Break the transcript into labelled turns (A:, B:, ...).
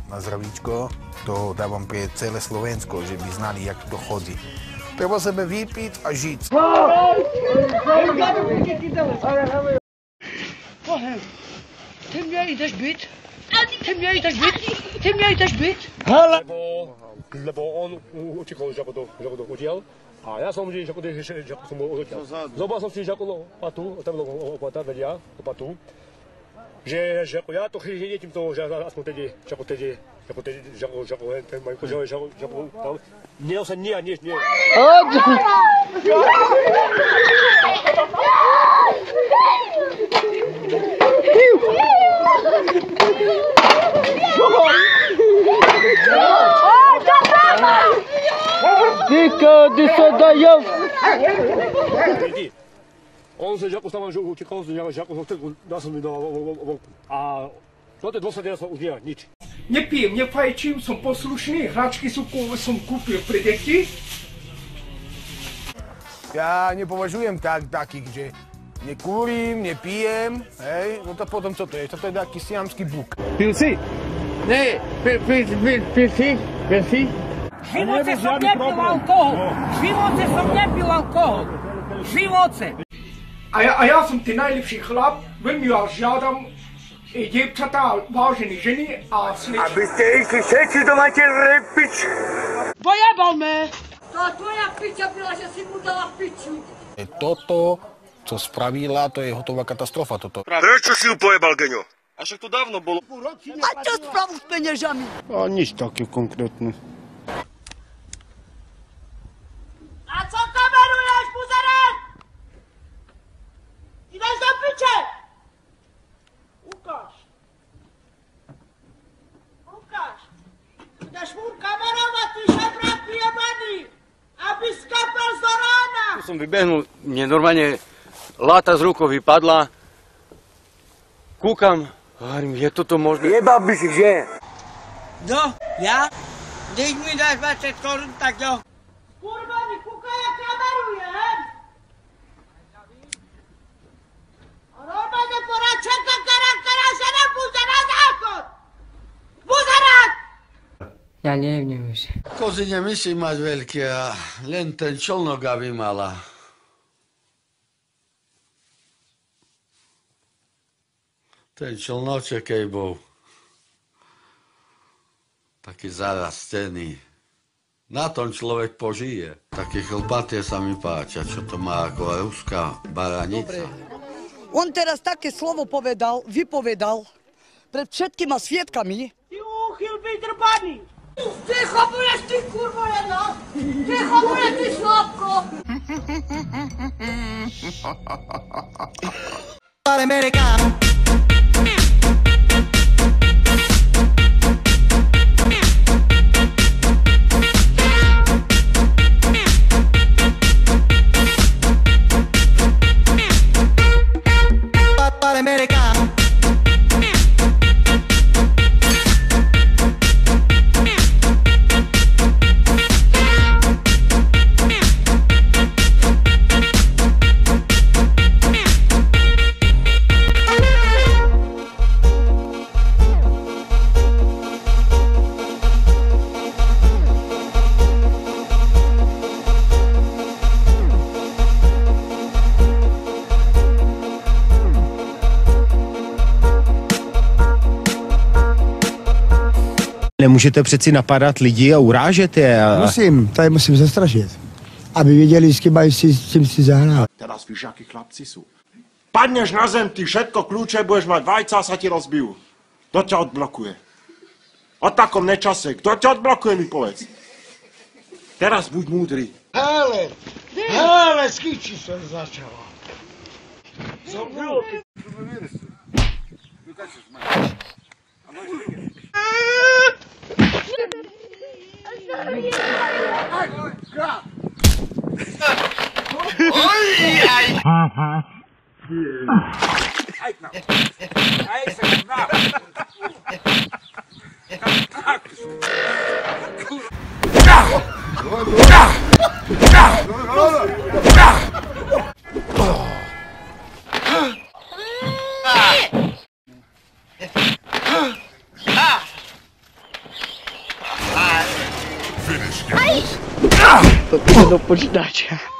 A: na zdravíčko, to dávam pre celé Slovensko, že by znali, jak to chodí. Treba sebe vypiť a žiť.
B: Ty mě jdeš byt? Ty mě jdeš byt? Ty mě jdeš byt?
C: Lebo on utekol, že ako to udial. A ja som že ako som udial. Zobal som si, že ako patu, tam opata vedia, opatu. Že ako ja to chytím to, že aspoň tedy, že ako ten majú, že ako tam. Nie sa nie.
B: Ty se dajú!
C: On se jako tam že utekal, že ako dal som mi do vonku. A čo to dôsledne sa už nie, nič.
D: Nepijem, nefajčím, som poslušný, hračky som kúpil pre deti.
A: Ja nepovažujem takých, že nekúrim, nepijem, hej, no to potom co to je? To je taký siamský buk.
B: Pil si? Ne, pil si? V živote som nepil alkohol. V živote som nepil alkohol. V živote.
D: A ja som ten najlepší chlap, veľmi vás žiadam, dievčatá, vážení ženy a slečny.
E: Aby ste išli všetci do mater repič.
B: Pojebal me!
F: Tá tvoja piča byla, že si mu dala piču.
A: Toto, co spravila, to je hotová katastrofa toto.
E: Prečo si ju pojebal, Geňo?
G: A však to dávno bolo.
F: A čo spravu s peniežami?
G: A nič také konkrétne.
F: A co kameruješ, buzerek? Ideš do piče! Ukáž. Budeš mu kamerovať, ty šabrák jebaný! Aby skapal do rána!
G: Tu som vybehnul, mne normálne láta z rukou vypadla. Kúkam, hovorím, je toto možné?
E: Jebal by si, že?
B: No, ja? Když mi dáš 20 korun, tak jo.
F: Kurva, mi kúkaj, jak kameruje, he? A normálne poradčenka, ktorá sa nepúšťa na záchod! Buzerák!
H: Ja neviem už.
I: Kozy nemusí mať veľké a len ten čolnok, aby mala. Ten čolnoček jej bol taký zarastený. Na tom človek požije. Také chlbaté sa mi páčia, čo to má ako ruská baranica.
F: On teraz také slovo vypovedal pred všetkými svietkami. Ty úchyl vydrbaný! Ticho budeš, ty kurvo jedna! Ticho budeš, ty slabko! Americano.
J: Nemůžete přeci napadat lidi a urážet je.
K: Tady musím zastrašit, aby věděli, s kým si zahrát.
L: Teraz víš, jaký chlapci jsou. Padneš na zem, ty všetko kľúče, budeš mať vajca a sa ti rozbijú. Kto ťa odblokuje? O takom nečase, kto ťa odblokuje, mi povedz. Teraz buď múdry.
K: Hele, skýči sa začala.
L: Co bylo?
M: To do počítače.